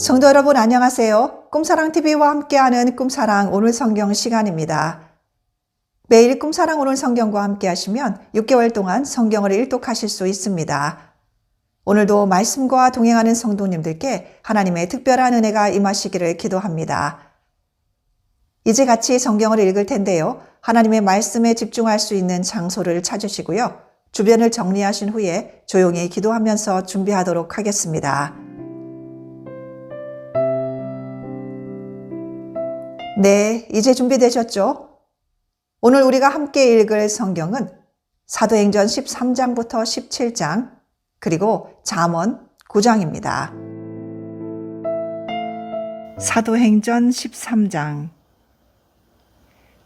성도 여러분 안녕하세요. 꿈사랑TV와 함께하는 꿈사랑 오늘 성경 시간입니다. 매일 꿈사랑 오늘 성경과 함께 하시면 6개월 동안 성경을 일독하실 수 있습니다. 오늘도 말씀과 동행하는 성도님들께 하나님의 특별한 은혜가 임하시기를 기도합니다. 이제 같이 성경을 읽을 텐데요. 하나님의 말씀에 집중할 수 있는 장소를 찾으시고요. 주변을 정리하신 후에 조용히 기도하면서 준비하도록 하겠습니다. 네, 이제 준비되셨죠? 오늘 우리가 함께 읽을 성경은 사도행전 13장부터 17장, 그리고 잠언 9장입니다. 사도행전 13장.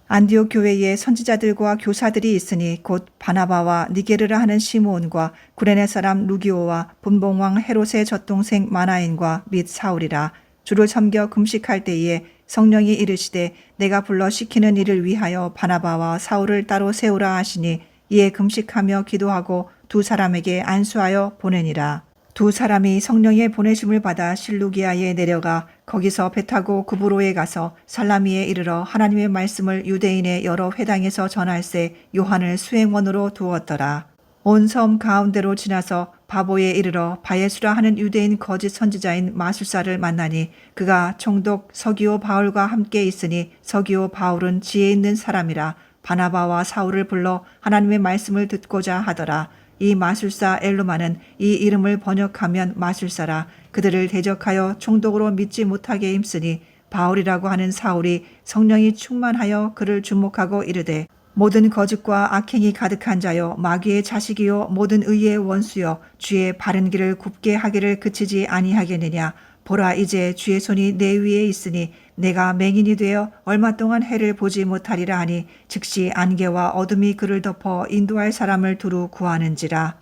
안디옥 교회에 선지자들과 교사들이 있으니 곧 바나바와 니게르라 하는 시므온과 구레네 사람 루기오와 분봉왕 헤롯의 젖동생 마나인과 및 사울이라. 주를 섬겨 금식할 때에 성령이 이르시되 내가 불러 시키는 일을 위하여 바나바와 사울을 따로 세우라 하시니 이에 금식하며 기도하고 두 사람에게 안수하여 보내니라. 두 사람이 성령의 보내심을 받아 실루기아에 내려가 거기서 배 타고 구브로에 가서 살라미에 이르러 하나님의 말씀을 유대인의 여러 회당에서 전할세 요한을 수행원으로 두었더라. 온 섬 가운데로 지나서 바보에 이르러 바예수라 하는 유대인 거짓 선지자인 마술사를 만나니 그가 총독 서기오 바울과 함께 있으니 서기오 바울은 지혜 있는 사람이라. 바나바와 사울을 불러 하나님의 말씀을 듣고자 하더라. 이 마술사 엘루마는 이 이름을 번역하면 마술사라. 그들을 대적하여 총독으로 믿지 못하게 힘쓰니 바울이라고 하는 사울이 성령이 충만하여 그를 주목하고 이르되 모든 거짓과 악행이 가득한 자여 마귀의 자식이요 모든 의의 원수여 주의 바른 길을 굽게 하기를 그치지 아니하겠느냐. 보라 이제 주의 손이 내 위에 있으니 내가 맹인이 되어 얼마 동안 해를 보지 못하리라 하니 즉시 안개와 어둠이 그를 덮어 인도할 사람을 두루 구하는지라.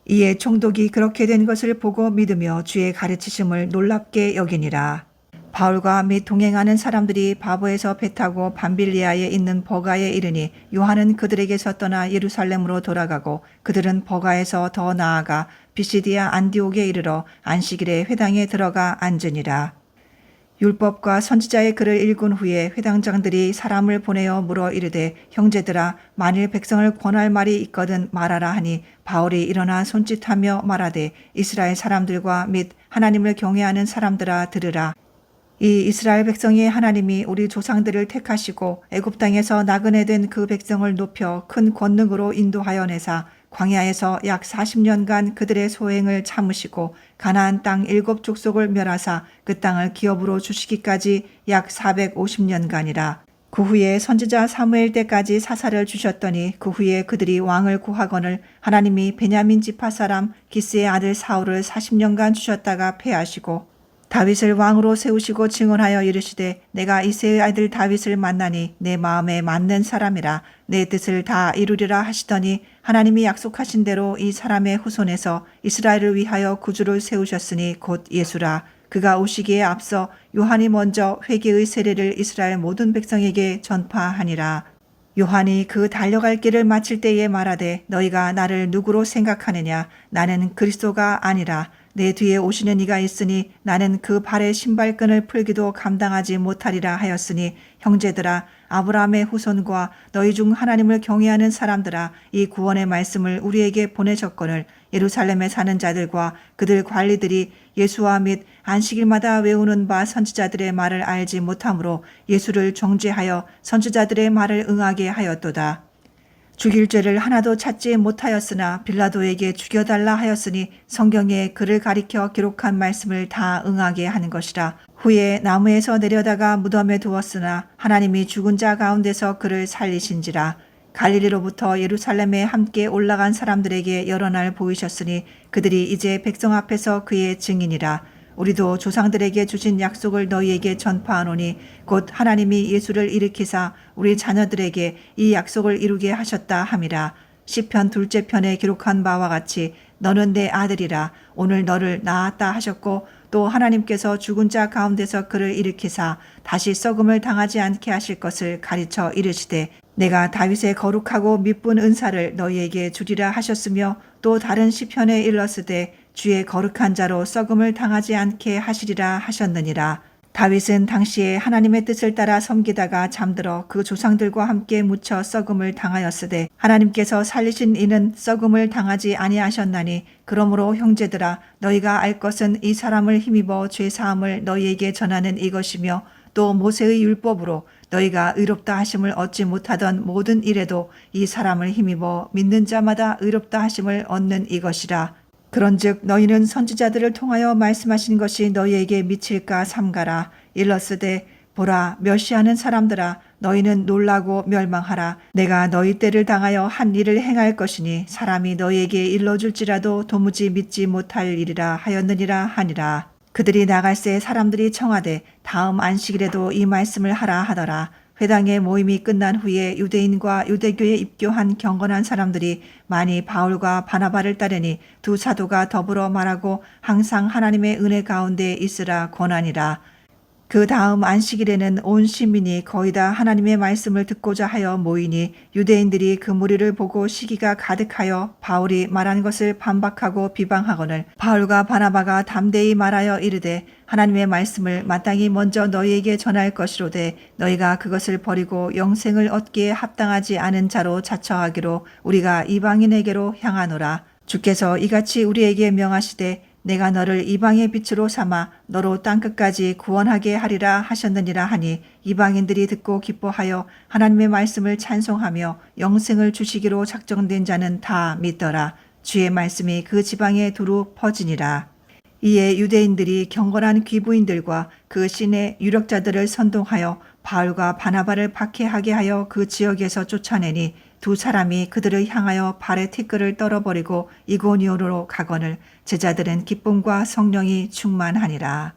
이에 총독이 그렇게 된 것을 보고 믿으며 주의 가르치심을 놀랍게 여기니라. 바울과 및 동행하는 사람들이 바보에서 배 타고 밤빌리아에 있는 버가에 이르니 요한은 그들에게서 떠나 예루살렘으로 돌아가고 그들은 버가에서 더 나아가 비시디아 안디옥에 이르러 안식일에 회당에 들어가 앉으니라. 율법과 선지자의 글을 읽은 후에 회당장들이 사람을 보내어 물어 이르되 형제들아 만일 백성을 권할 말이 있거든 말하라 하니 바울이 일어나 손짓하며 말하되 이스라엘 사람들과 및 하나님을 경외하는 사람들아 들으라. 이 이스라엘 백성이 하나님이 우리 조상들을 택하시고 애굽 땅에서 나그네 된 그 백성을 높여 큰 권능으로 인도하여 내사 광야에서 약 40년간 그들의 소행을 참으시고 가나안 땅 7족속을 멸하사 그 땅을 기업으로 주시기까지 약 450년간이라. 그 후에 선지자 사무엘 때까지 사사를 주셨더니 그 후에 그들이 왕을 구하거늘 하나님이 베냐민 지파 사람 기스의 아들 사울을 40년간 주셨다가 패하시고 다윗을 왕으로 세우시고 증언하여 이르시되 내가 이새의 아들 다윗을 만나니 내 마음에 맞는 사람이라 내 뜻을 다 이루리라 하시더니 하나님이 약속하신 대로 이 사람의 후손에서 이스라엘을 위하여 구주를 세우셨으니 곧 예수라. 그가 오시기에 앞서 요한이 먼저 회개의 세례를 이스라엘 모든 백성에게 전파하니라. 요한이 그 달려갈 길을 마칠 때에 말하되 너희가 나를 누구로 생각하느냐. 나는 그리스도가 아니라 내 뒤에 오시는 이가 있으니 나는 그 발의 신발끈을 풀기도 감당하지 못하리라 하였으니 형제들아 아브라함의 후손과 너희 중 하나님을 경외하는 사람들아 이 구원의 말씀을 우리에게 보내셨거늘 예루살렘에 사는 자들과 그들 관리들이 예수와 및 안식일마다 외우는 바 선지자들의 말을 알지 못하므로 예수를 정죄하여 선지자들의 말을 응하게 하였도다. 죽일 죄를 하나도 찾지 못하였으나 빌라도에게 죽여달라 하였으니 성경에 그를 가리켜 기록한 말씀을 다 응하게 하는 것이라. 후에 나무에서 내려다가 무덤에 두었으나 하나님이 죽은 자 가운데서 그를 살리신지라. 갈릴리로부터 예루살렘에 함께 올라간 사람들에게 여러 날 보이셨으니 그들이 이제 백성 앞에서 그의 증인이라. 우리도 조상들에게 주신 약속을 너희에게 전파하노니 곧 하나님이 예수를 일으키사 우리 자녀들에게 이 약속을 이루게 하셨다 함이라. 시편 2째 편에 기록한 바와 같이 너는 내 아들이라 오늘 너를 낳았다 하셨고 또 하나님께서 죽은 자 가운데서 그를 일으키사 다시 썩음을 당하지 않게 하실 것을 가르쳐 이르시되 내가 다윗의 거룩하고 미쁜 은사를 너희에게 주리라 하셨으며 또 다른 시편에 일렀으되 주의 거룩한 자로 썩음을 당하지 않게 하시리라 하셨느니라. 다윗은 당시에 하나님의 뜻을 따라 섬기다가 잠들어 그 조상들과 함께 묻혀 썩음을 당하였으되 하나님께서 살리신 이는 썩음을 당하지 아니하셨나니 그러므로 형제들아 너희가 알 것은 이 사람을 힘입어 죄사함을 너희에게 전하는 이것이며 또 모세의 율법으로 너희가 의롭다 하심을 얻지 못하던 모든 일에도 이 사람을 힘입어 믿는 자마다 의롭다 하심을 얻는 이것이라. 그런즉 너희는 선지자들을 통하여 말씀하신 것이 너희에게 미칠까 삼가라. 일렀으되 보라 멸시하는 사람들아 너희는 놀라고 멸망하라. 내가 너희 때를 당하여 한 일을 행할 것이니 사람이 너희에게 일러줄지라도 도무지 믿지 못할 일이라 하였느니라 하니라. 그들이 나갈새 사람들이 청하되 다음 안식일에도 이 말씀을 하라 하더라. 회당의 모임이 끝난 후에 유대인과 유대교에 입교한 경건한 사람들이 많이 바울과 바나바를 따르니 두 사도가 더불어 말하고 항상 하나님의 은혜 가운데 있으라 권하니라. 그 다음 안식일에는 온 시민이 거의 다 하나님의 말씀을 듣고자 하여 모이니 유대인들이 그 무리를 보고 시기가 가득하여 바울이 말한 것을 반박하고 비방하거늘 바울과 바나바가 담대히 말하여 이르되 하나님의 말씀을 마땅히 먼저 너희에게 전할 것이로되 너희가 그것을 버리고 영생을 얻기에 합당하지 않은 자로 자처하기로 우리가 이방인에게로 향하노라. 주께서 이같이 우리에게 명하시되 내가 너를 이방의 빛으로 삼아 너로 땅끝까지 구원하게 하리라 하셨느니라 하니 이방인들이 듣고 기뻐하여 하나님의 말씀을 찬송하며 영생을 주시기로 작정된 자는 다 믿더라. 주의 말씀이 그 지방에 두루 퍼지니라. 이에 유대인들이 경건한 귀부인들과 그 신의 유력자들을 선동하여 바울과 바나바를 박해하게 하여 그 지역에서 쫓아내니 두 사람이 그들을 향하여 발에 티끌을 떨어버리고 이고니온으로 가거늘 제자들은 기쁨과 성령이 충만하니라.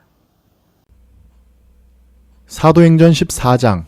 사도행전 14장.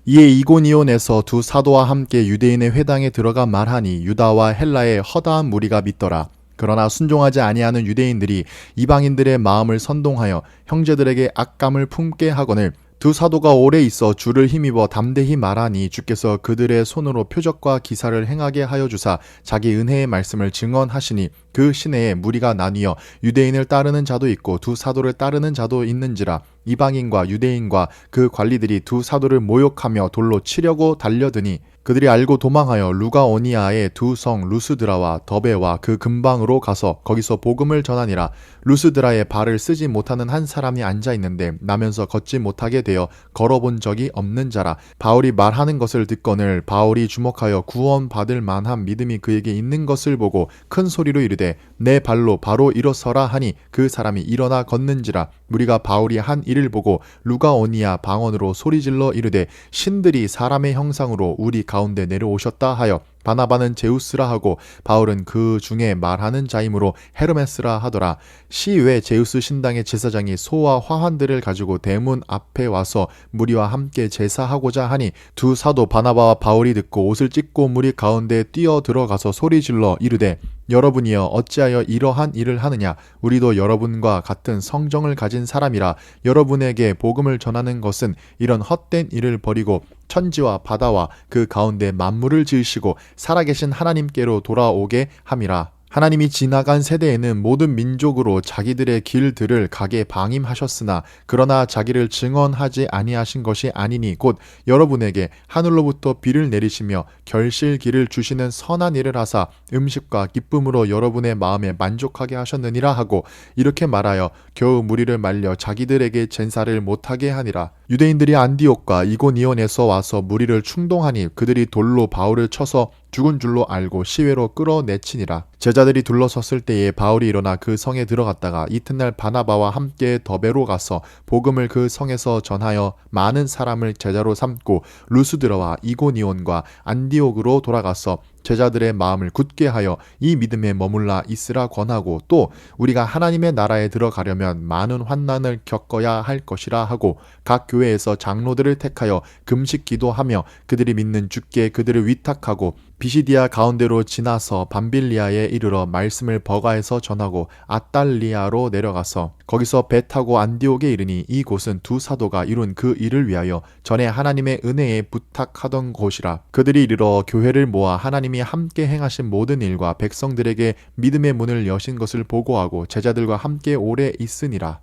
이에 이고니온에서 두 사도와 함께 유대인의 회당에 들어가 말하니 유다와 헬라의 허다한 무리가 믿더라. 그러나 순종하지 아니하는 유대인들이 이방인들의 마음을 선동하여 형제들에게 악감을 품게 하거늘 두 사도가 오래 있어 주를 힘입어 담대히 말하니 주께서 그들의 손으로 표적과 기사를 행하게 하여 주사 자기 은혜의 말씀을 증언하시니 그 시내에 무리가 나뉘어 유대인을 따르는 자도 있고 두 사도를 따르는 자도 있는지라. 이방인과 유대인과 그 관리들이 두 사도를 모욕하며 돌로 치려고 달려드니 그들이 알고 도망하여 루가오니아의 두 성 루스드라와 더베와 그 근방으로 가서 거기서 복음을 전하니라. 루스드라에 발을 쓰지 못하는 한 사람이 앉아 있는데 나면서 걷지 못하게 되어 걸어본 적이 없는 자라. 바울이 말하는 것을 듣거늘 바울이 주목하여 구원받을 만한 믿음이 그에게 있는 것을 보고 큰 소리로 이르되 내 발로 바로 일어서라 하니 그 사람이 일어나 걷는지라. 우리가 바울이 한 일을 보고 루가오니아 방언으로 소리질러 이르되 신들이 사람의 형상으로 우리 가운데 내려오셨다 하여 바나바는 제우스라 하고 바울은 그 중에 말하는 자이므로 헤르메스라 하더라. 시외 제우스 신당의 제사장이 소와 화환들을 가지고 대문 앞에 와서 무리와 함께 제사하고자 하니 두 사도 바나바와 바울이 듣고 옷을 찢고 무리 가운데 뛰어 들어가서 소리질러 이르되 여러분이여 어찌하여 이러한 일을 하느냐. 우리도 여러분과 같은 성정을 가진 사람이라. 여러분에게 복음을 전하는 것은 이런 헛된 일을 버리고 천지와 바다와 그 가운데 만물을 지으시고 살아계신 하나님께로 돌아오게 함이라. 하나님이 지나간 세대에는 모든 민족으로 자기들의 길들을 가게 방임하셨으나 그러나 자기를 증언하지 아니하신 것이 아니니 곧 여러분에게 하늘로부터 비를 내리시며 결실기를 주시는 선한 일을 하사 음식과 기쁨으로 여러분의 마음에 만족하게 하셨느니라 하고 이렇게 말하여 겨우 무리를 말려 자기들에게 제사를 못하게 하니라. 유대인들이 안디옥과 이고니온에서 와서 무리를 충동하니 그들이 돌로 바울을 쳐서 죽은 줄로 알고 시외로 끌어내치니라. 제자들이 둘러섰을 때에 바울이 일어나 그 성에 들어갔다가 이튿날 바나바와 함께 더베로 가서 복음을 그 성에서 전하여 많은 사람을 제자로 삼고 루스드라와 이고니온과 안디옥으로 돌아가서 제자들의 마음을 굳게 하여 이 믿음에 머물라 있으라 권하고 또 우리가 하나님의 나라에 들어가려면 많은 환난을 겪어야 할 것이라 하고 각 교회에서 장로들을 택하여 금식 기도하며 그들이 믿는 주께 그들을 위탁하고 비시디아 가운데로 지나서 밤빌리아에 이르러 말씀을 버가에서 전하고 아달리아로 내려가서 거기서 배 타고 안디옥에 이르니 이곳은 두 사도가 이룬 그 일을 위하여 전에 하나님의 은혜에 부탁하던 곳이라. 그들이 이르러 교회를 모아 하나님이 함께 행하신 모든 일과 백성들에게 믿음의 문을 여신 것을 보고하고 제자들과 함께 오래 있으니라.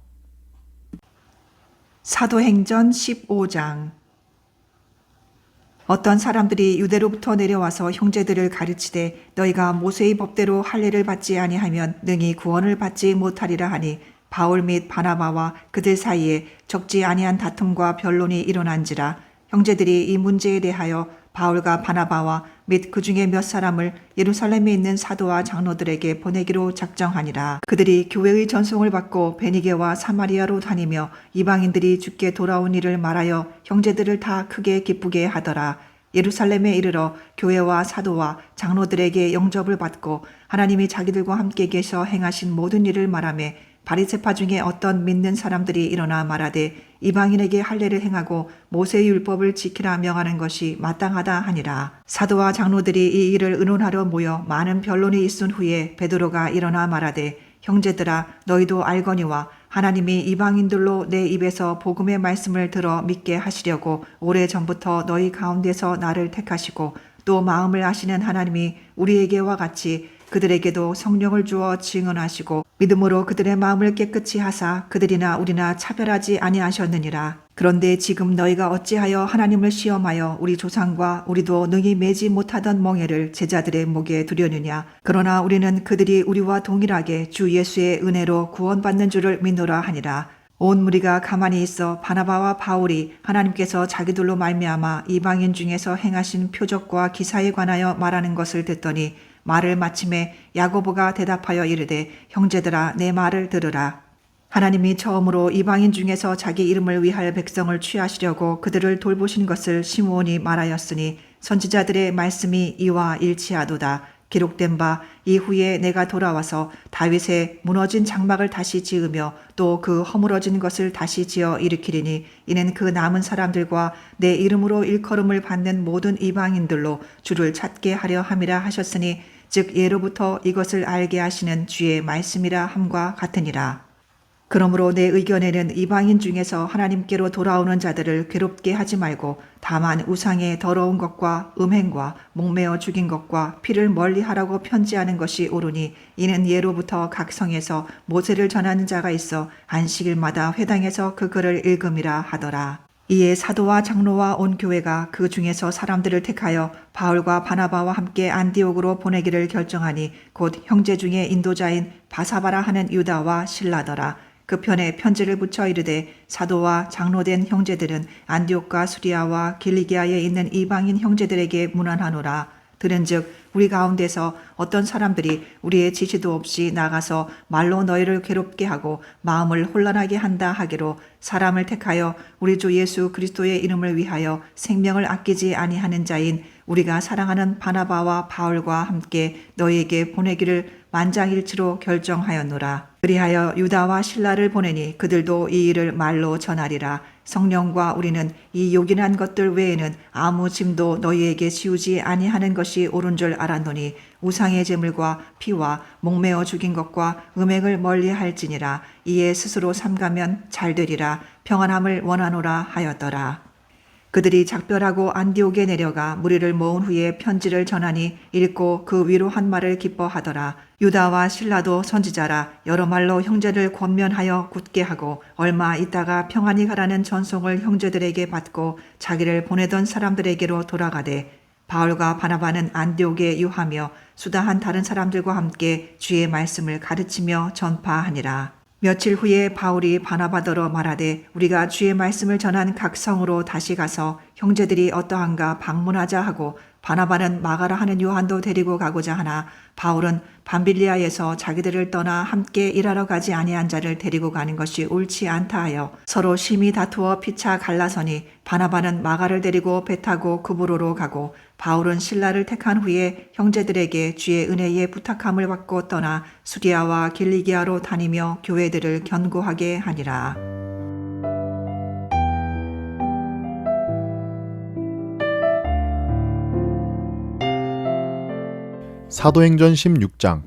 사도행전 15장. 어떤 사람들이 유대로부터 내려와서 형제들을 가르치되 너희가 모세의 법대로 할례를 받지 아니하면 능히 구원을 받지 못하리라 하니 바울 및 바나바와 그들 사이에 적지 아니한 다툼과 변론이 일어난지라. 형제들이 이 문제에 대하여 바울과 바나바와 및 그 중에 몇 사람을 예루살렘에 있는 사도와 장로들에게 보내기로 작정하니라. 그들이 교회의 전송을 받고 베니게와 사마리아로 다니며 이방인들이 주께 돌아온 일을 말하여 형제들을 다 크게 기쁘게 하더라. 예루살렘에 이르러 교회와 사도와 장로들에게 영접을 받고 하나님이 자기들과 함께 계셔 행하신 모든 일을 말하며 바리새파 중에 어떤 믿는 사람들이 일어나 말하되 이방인에게 할례를 행하고 모세의 율법을 지키라 명하는 것이 마땅하다 하니라. 사도와 장로들이 이 일을 의논하러 모여 많은 변론이 있은 후에 베드로가 일어나 말하되 형제들아 너희도 알거니와 하나님이 이방인들로 내 입에서 복음의 말씀을 들어 믿게 하시려고 오래전부터 너희 가운데서 나를 택하시고 또 마음을 아시는 하나님이 우리에게와 같이 그들에게도 성령을 주어 증언하시고 믿음으로 그들의 마음을 깨끗이 하사 그들이나 우리나 차별하지 아니하셨느니라. 그런데 지금 너희가 어찌하여 하나님을 시험하여 우리 조상과 우리도 능히 매지 못하던 멍에를 제자들의 목에 두려느냐. 그러나 우리는 그들이 우리와 동일하게 주 예수의 은혜로 구원받는 줄을 믿노라 하니라. 온 무리가 가만히 있어 바나바와 바울이 하나님께서 자기들로 말미암아 이방인 중에서 행하신 표적과 기사에 관하여 말하는 것을 듣더니 말을 마침에 야고보가 대답하여 이르되 형제들아 내 말을 들으라. 하나님이 처음으로 이방인 중에서 자기 이름을 위하여 백성을 취하시려고 그들을 돌보신 것을 시므온이 말하였으니 선지자들의 말씀이 이와 일치하도다. 기록된 바 이후에 내가 돌아와서 다윗의 무너진 장막을 다시 지으며 또 그 허물어진 것을 다시 지어 일으키리니 이는 그 남은 사람들과 내 이름으로 일컬음을 받는 모든 이방인들로 주를 찾게 하려 함이라 하셨으니 즉 예로부터 이것을 알게 하시는 주의 말씀이라 함과 같으니라. 그러므로 내 의견에는 이방인 중에서 하나님께로 돌아오는 자들을 괴롭게 하지 말고 다만 우상의 더러운 것과 음행과 목매어 죽인 것과 피를 멀리하라고 편지하는 것이 옳으니 이는 예로부터 각 성에서 모세를 전하는 자가 있어 안식일마다 회당에서 그 글을 읽음이라 하더라. 이에 사도와 장로와 온 교회가 그 중에서 사람들을 택하여 바울과 바나바와 함께 안디옥으로 보내기를 결정하니 곧 형제 중에 인도자인 바사바라 하는 유다와 실라더라. 그 편에 편지를 붙여 이르되 사도와 장로된 형제들은 안디옥과 수리아와 길리기아에 있는 이방인 형제들에게 문안하노라. 들은즉 우리 가운데서 어떤 사람들이 우리의 지시도 없이 나가서 말로 너희를 괴롭게 하고 마음을 혼란하게 한다 하기로 사람을 택하여 우리 주 예수 그리스도의 이름을 위하여 생명을 아끼지 아니하는 자인 우리가 사랑하는 바나바와 바울과 함께 너희에게 보내기를 만장일치로 결정하였노라. 그리하여 유다와 실라를 보내니 그들도 이 일을 말로 전하리라. 성령과 우리는 이 요긴한 것들 외에는 아무 짐도 너희에게 지우지 아니하는 것이 옳은 줄 알았노니 우상의 제물과 피와 목매어 죽인 것과 음행을 멀리할지니라. 이에 스스로 삼가면 잘되리라. 평안함을 원하노라 하였더라. 그들이 작별하고 안디옥에 내려가 무리를 모은 후에 편지를 전하니 읽고 그 위로 한 말을 기뻐하더라. 유다와 실라도 선지자라 여러 말로 형제를 권면하여 굳게 하고 얼마 있다가 평안히 가라는 전송을 형제들에게 받고 자기를 보내던 사람들에게로 돌아가되 바울과 바나바는 안디옥에 유하며 수다한 다른 사람들과 함께 주의 말씀을 가르치며 전파하니라. 며칠 후에 바울이 바나바더러 말하되 우리가 주의 말씀을 전한 각 성으로 다시 가서 형제들이 어떠한가 방문하자 하고 바나바는 마가라 하는 요한도 데리고 가고자 하나 바울은 밤빌리아에서 자기들을 떠나 함께 일하러 가지 아니한 자를 데리고 가는 것이 옳지 않다 하여 서로 심히 다투어 피차 갈라서니 바나바는 마가를 데리고 배 타고 그브로로 가고 바울은 실라를 택한 후에 형제들에게 주의 은혜에 부탁함을 받고 떠나 수리아와 길리기아로 다니며 교회들을 견고하게 하니라. 사도행전 16장.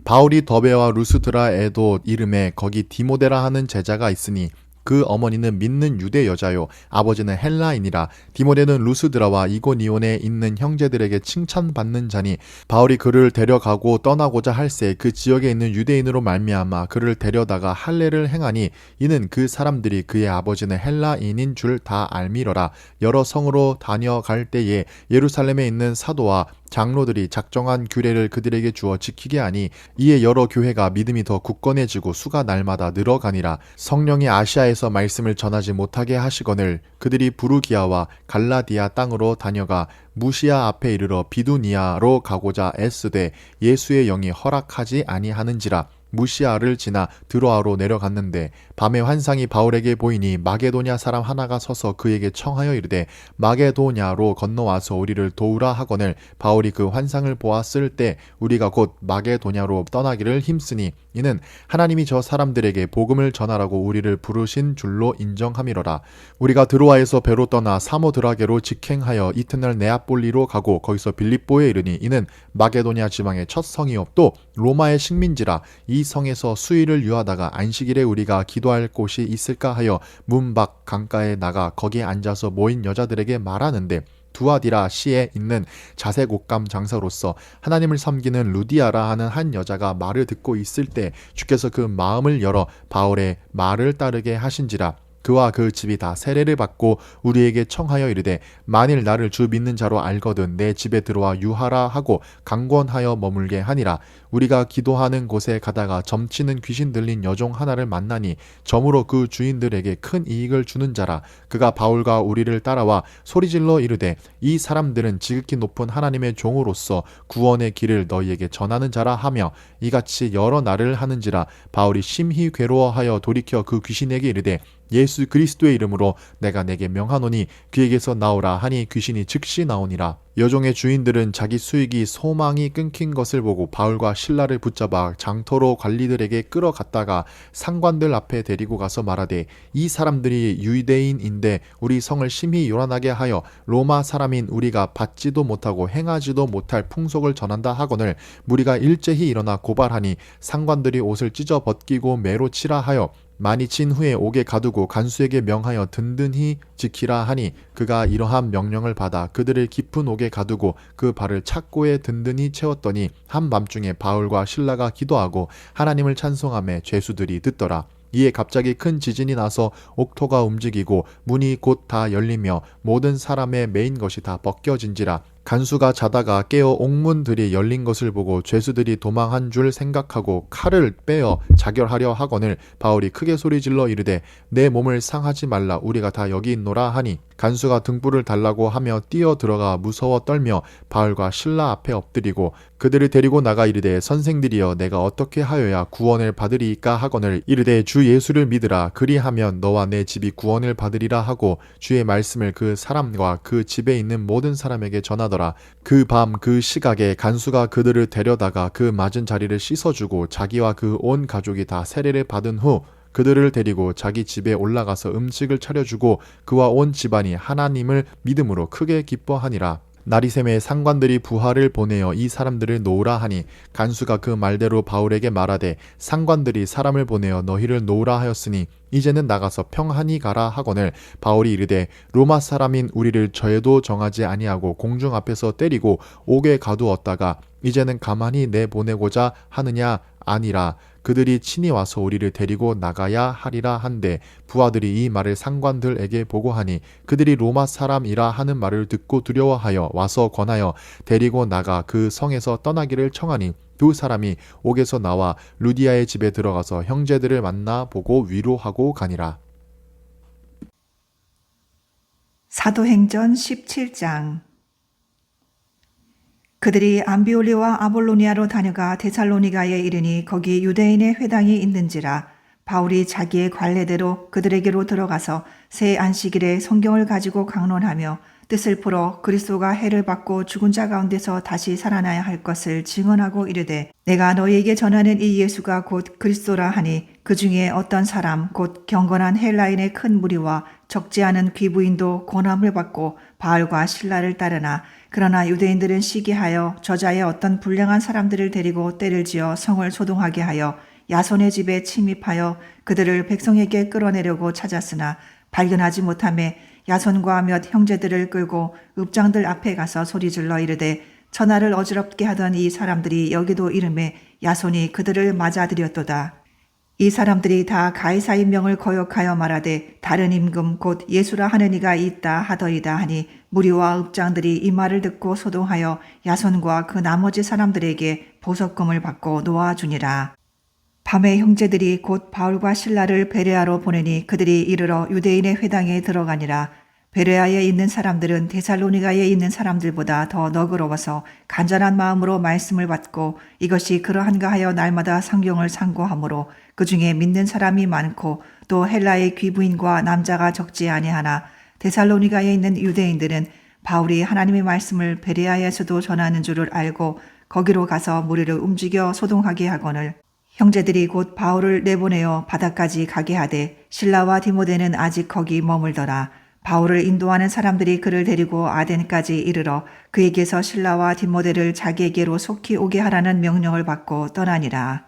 바울이 더베와 루스드라에도 이름에 거기 디모데라 하는 제자가 있으니 그 어머니는 믿는 유대 여자요 아버지는 헬라인이라. 디모데는 루스드라와 이고니온에 있는 형제들에게 칭찬받는 자니 바울이 그를 데려가고 떠나고자 할새 그 지역에 있는 유대인으로 말미암아 그를 데려다가 할례를 행하니 이는 그 사람들이 그의 아버지는 헬라인인 줄 다 알미러라. 여러 성으로 다녀갈 때에 예루살렘에 있는 사도와 장로들이 작정한 규례를 그들에게 주어 지키게 하니 이에 여러 교회가 믿음이 더 굳건해지고 수가 날마다 늘어가니라. 성령이 아시아에서 말씀을 전하지 못하게 하시거늘 그들이 부르기아와 갈라디아 땅으로 다녀가 무시아 앞에 이르러 비두니아로 가고자 애쓰되 예수의 영이 허락하지 아니하는지라. 무시아를 지나 드로아로 내려갔는데 밤에 환상이 바울에게 보이니 마게도냐 사람 하나가 서서 그에게 청하여 이르되 마게도냐로 건너와서 우리를 도우라 하거늘 바울이 그 환상을 보았을 때 우리가 곧 마게도냐로 떠나기를 힘쓰니 이는 하나님이 저 사람들에게 복음을 전하라고 우리를 부르신 줄로 인정함이로라. 우리가 드로아에서 배로 떠나 사모드라게로 직행하여 이튿날 네아폴리로 가고 거기서 빌립보에 이르니 이는 마게도냐 지방의 첫 성이요 또 로마의 식민지라. 이 성에서 수일을 유하다가 안식일에 우리가 기도할 곳이 있을까 하여 문 밖 강가에 나가 거기에 앉아서 모인 여자들에게 말하는데 두아디라 시에 있는 자색 옷감 장사로서 하나님을 섬기는 루디아라 하는 한 여자가 말을 듣고 있을 때 주께서 그 마음을 열어 바울의 말을 따르게 하신지라. 그와 그 집이 다 세례를 받고 우리에게 청하여 이르되 만일 나를 주 믿는 자로 알거든 내 집에 들어와 유하라 하고 강권하여 머물게 하니라. 우리가 기도하는 곳에 가다가 점치는 귀신 들린 여종 하나를 만나니 점으로 그 주인들에게 큰 이익을 주는 자라. 그가 바울과 우리를 따라와 소리질러 이르되 이 사람들은 지극히 높은 하나님의 종으로서 구원의 길을 너희에게 전하는 자라 하며 이같이 여러 날을 하는지라. 바울이 심히 괴로워하여 돌이켜 그 귀신에게 이르되 예수 그리스도의 이름으로 내가 내게 명하노니 그에게서 나오라 하니 귀신이 즉시 나오니라. 여종의 주인들은 자기 수익이 소망이 끊긴 것을 보고 바울과 실라를 붙잡아 장터로 관리들에게 끌어갔다가 상관들 앞에 데리고 가서 말하되 이 사람들이 유대인인데 우리 성을 심히 요란하게 하여 로마 사람인 우리가 받지도 못하고 행하지도 못할 풍속을 전한다 하거늘 무리가 일제히 일어나 고발하니 상관들이 옷을 찢어 벗기고 매로 치라 하여 많이 친 후에 옥에 가두고 간수에게 명하여 든든히 지키라 하니 그가 이러한 명령을 받아 그들을 깊은 옥에 가두고 그 발을 착고에 든든히 채웠더니 한밤중에 바울과 실라가 기도하고 하나님을 찬송하며 죄수들이 듣더라. 이에 갑자기 큰 지진이 나서 옥토가 움직이고 문이 곧 다 열리며 모든 사람의 매인 것이 다 벗겨진지라. 간수가 자다가 깨어 옥문들이 열린 것을 보고 죄수들이 도망한 줄 생각하고 칼을 빼어 자결하려 하거늘 바울이 크게 소리질러 이르되 내 몸을 상하지 말라 우리가 다 여기 있노라 하니 간수가 등불을 달라고 하며 뛰어 들어가 무서워 떨며 바울과 실라 앞에 엎드리고 그들을 데리고 나가 이르되 선생들이여 내가 어떻게 하여야 구원을 받으리이까 하거늘 이르되 주 예수를 믿으라 그리하면 너와 내 집이 구원을 받으리라 하고 주의 말씀을 그 사람과 그 집에 있는 모든 사람에게 전하더라. 그 밤 그 시각에 간수가 그들을 데려다가 그 맞은 자리를 씻어주고 자기와 그 온 가족이 다 세례를 받은 후 그들을 데리고 자기 집에 올라가서 음식을 차려주고 그와 온 집안이 하나님을 믿음으로 크게 기뻐하니라. 나리샘의 상관들이 부하를 보내어 이 사람들을 놓으라 하니 간수가 그 말대로 바울에게 말하되 상관들이 사람을 보내어 너희를 놓으라 하였으니 이제는 나가서 평안히 가라 하거늘 바울이 이르되 로마 사람인 우리를 저에도 정하지 아니하고 공중 앞에서 때리고 옥에 가두었다가 이제는 가만히 내보내고자 하느냐 아니라 그들이 친히 와서 우리를 데리고 나가야 하리라 한데 부하들이 이 말을 상관들에게 보고하니 그들이 로마 사람이라 하는 말을 듣고 두려워하여 와서 권하여 데리고 나가 그 성에서 떠나기를 청하니 두 사람이 옥에서 나와 루디아의 집에 들어가서 형제들을 만나 보고 위로하고 가니라. 사도행전 17장. 그들이 암비올리와 아볼로니아로 다녀가 데살로니가에 이르니 거기 유대인의 회당이 있는지라. 바울이 자기의 관례대로 그들에게로 들어가서 새 안식일에 성경을 가지고 강론하며 뜻을 풀어 그리스도가 해를 받고 죽은 자 가운데서 다시 살아나야 할 것을 증언하고 이르되 내가 너희에게 전하는 이 예수가 곧 그리스도라 하니 그 중에 어떤 사람 곧 경건한 헬라인의 큰 무리와 적지 않은 귀부인도 권함을 받고 바울과 실라를 따르나 그러나 유대인들은 시기하여 저자의 어떤 불량한 사람들을 데리고 때를 지어 성을 소동하게 하여 야손의 집에 침입하여 그들을 백성에게 끌어내려고 찾았으나 발견하지 못하매 야손과 몇 형제들을 끌고 읍장들 앞에 가서 소리질러 이르되 천하를 어지럽게 하던 이 사람들이 여기도 이름에 야손이 그들을 맞아들였도다. 이 사람들이 다 가이사의 명을 거역하여 말하되 다른 임금 곧 예수라 하는 이가 있다 하더이다 하니 무리와 읍장들이 이 말을 듣고 소동하여 야손과 그 나머지 사람들에게 보석금을 받고 놓아주니라. 밤에 형제들이 곧 바울과 실라를 베레아로 보내니 그들이 이르러 유대인의 회당에 들어가니라. 베레아에 있는 사람들은 데살로니가에 있는 사람들보다 더 너그러워서 간절한 마음으로 말씀을 받고 이것이 그러한가 하여 날마다 성경을 상고하므로 그 중에 믿는 사람이 많고 또 헬라의 귀부인과 남자가 적지 아니하나 데살로니가에 있는 유대인들은 바울이 하나님의 말씀을 베레아에서도 전하는 줄을 알고 거기로 가서 무리를 움직여 소동하게 하거늘 형제들이 곧 바울을 내보내어 바다까지 가게 하되 실라와 디모데는 아직 거기 머물더라. 바울을 인도하는 사람들이 그를 데리고 아덴까지 이르러 그에게서 실라와 디모데를 자기에게로 속히 오게 하라는 명령을 받고 떠나니라.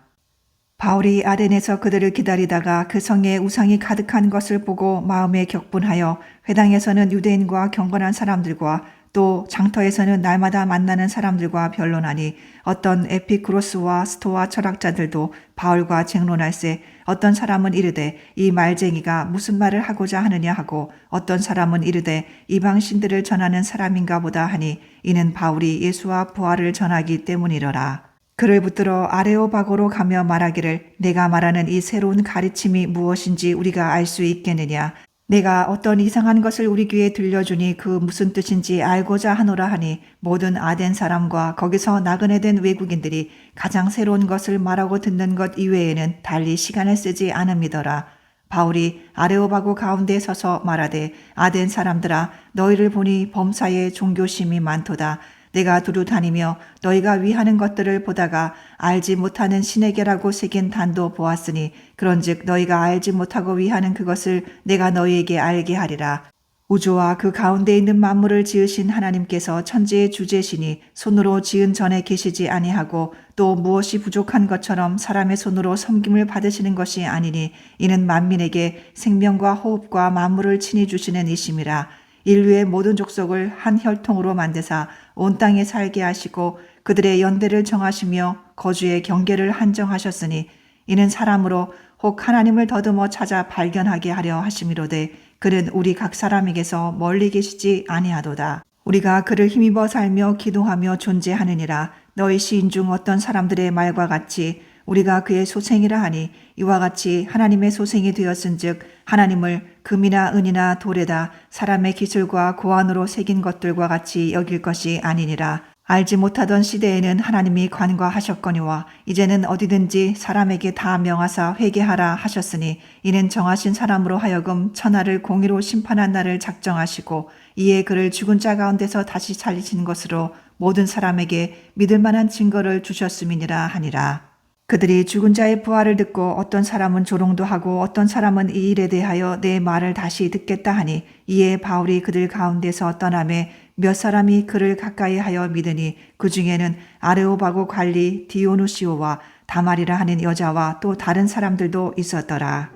바울이 아덴에서 그들을 기다리다가 그 성에 우상이 가득한 것을 보고 마음에 격분하여 회당에서는 유대인과 경건한 사람들과 또 장터에서는 날마다 만나는 사람들과 변론하니 어떤 에피쿠로스와 스토아 철학자들도 바울과 쟁론할세 어떤 사람은 이르되 이 말쟁이가 무슨 말을 하고자 하느냐 하고 어떤 사람은 이르되 이방신들을 전하는 사람인가 보다 하니 이는 바울이 예수와 부활을 전하기 때문이러라. 그를 붙들어 아레오바고로 가며 말하기를 내가 말하는 이 새로운 가르침이 무엇인지 우리가 알 수 있겠느냐. 내가 어떤 이상한 것을 우리 귀에 들려주니 그 무슨 뜻인지 알고자 하노라 하니 모든 아덴 사람과 거기서 나그네 된 외국인들이 가장 새로운 것을 말하고 듣는 것 이외에는 달리 시간을 쓰지 않음이더라. 바울이 아레오바고 가운데 서서 말하되 아덴 사람들아 너희를 보니 범사에 종교심이 많도다. 내가 두루 다니며 너희가 위하는 것들을 보다가 알지 못하는 신에게라고 새긴 단도 보았으니 그런즉 너희가 알지 못하고 위하는 그것을 내가 너희에게 알게 하리라. 우주와 그 가운데 있는 만물을 지으신 하나님께서 천지의 주제시니 손으로 지은 전에 계시지 아니하고 또 무엇이 부족한 것처럼 사람의 손으로 섬김을 받으시는 것이 아니니 이는 만민에게 생명과 호흡과 만물을 친히 주시는 이심이라. 인류의 모든 족속을 한 혈통으로 만드사 온 땅에 살게 하시고 그들의 연대를 정하시며 거주의 경계를 한정하셨으니 이는 사람으로 혹 하나님을 더듬어 찾아 발견하게 하려 하심이로되 그는 우리 각 사람에게서 멀리 계시지 아니하도다. 우리가 그를 힘입어 살며 기도하며 존재하느니라. 너희 시인 중 어떤 사람들의 말과 같이 우리가 그의 소생이라 하니 이와 같이 하나님의 소생이 되었은즉 하나님을 금이나 은이나 돌에다 사람의 기술과 고안으로 새긴 것들과 같이 여길 것이 아니니라. 알지 못하던 시대에는 하나님이 관과하셨거니와 이제는 어디든지 사람에게 다 명하사 회개하라 하셨으니 이는 정하신 사람으로 하여금 천하를 공의로 심판한 날을 작정하시고 이에 그를 죽은 자 가운데서 다시 살리신 것으로 모든 사람에게 믿을 만한 증거를 주셨음이니라 하니라. 그들이 죽은 자의 부활을 듣고 어떤 사람은 조롱도 하고 어떤 사람은 이 일에 대하여 내 말을 다시 듣겠다 하니 이에 바울이 그들 가운데서 떠나매 몇 사람이 그를 가까이 하여 믿으니 그 중에는 아레오바고 관리 디오누시오와 다말이라 하는 여자와 또 다른 사람들도 있었더라.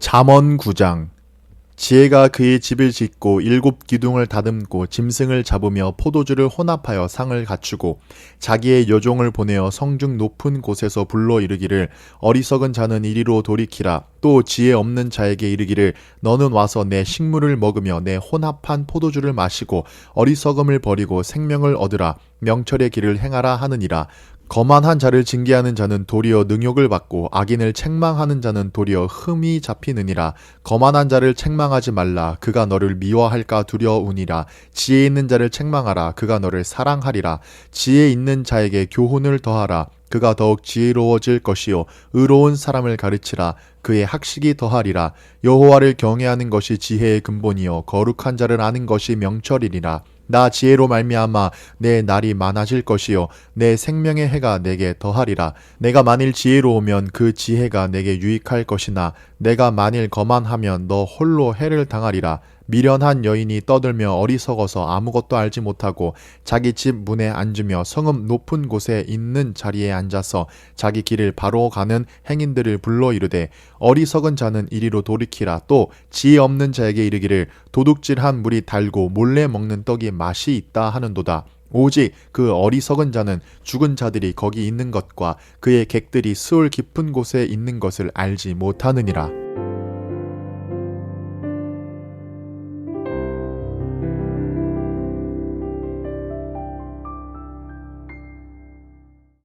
잠언 9장. 지혜가 그의 집을 짓고 7 기둥을 다듬고 짐승을 잡으며 포도주를 혼합하여 상을 갖추고 자기의 여종을 보내어 성중 높은 곳에서 불러 이르기를 어리석은 자는 이리로 돌이키라. 또 지혜 없는 자에게 이르기를 너는 와서 내 식물을 먹으며 내 혼합한 포도주를 마시고 어리석음을 버리고 생명을 얻으라. 명철의 길을 행하라 하느니라. 거만한 자를 징계하는 자는 도리어 능욕을 받고 악인을 책망하는 자는 도리어 흠이 잡히느니라. 거만한 자를 책망하지 말라. 그가 너를 미워할까 두려우니라. 지혜 있는 자를 책망하라. 그가 너를 사랑하리라. 지혜 있는 자에게 교훈을 더하라. 그가 더욱 지혜로워질 것이요 의로운 사람을 가르치라. 그의 학식이 더하리라. 여호와를 경외하는 것이 지혜의 근본이요 거룩한 자를 아는 것이 명철이니라. 나 지혜로 말미암아 내 날이 많아질 것이요 내 생명의 해가 내게 더하리라. 내가 만일 지혜로우면 그 지혜가 내게 유익할 것이나 내가 만일 거만하면 너 홀로 해를 당하리라. 미련한 여인이 떠들며 어리석어서 아무것도 알지 못하고 자기 집 문에 앉으며 성읍 높은 곳에 있는 자리에 앉아서 자기 길을 바로 가는 행인들을 불러 이르되 어리석은 자는 이리로 돌이키라. 또 지혜 없는 자에게 이르기를 도둑질한 물이 달고 몰래 먹는 떡이 맛이 있다 하는도다. 오직 그 어리석은 자는 죽은 자들이 거기 있는 것과 그의 객들이 스올 깊은 곳에 있는 것을 알지 못하느니라.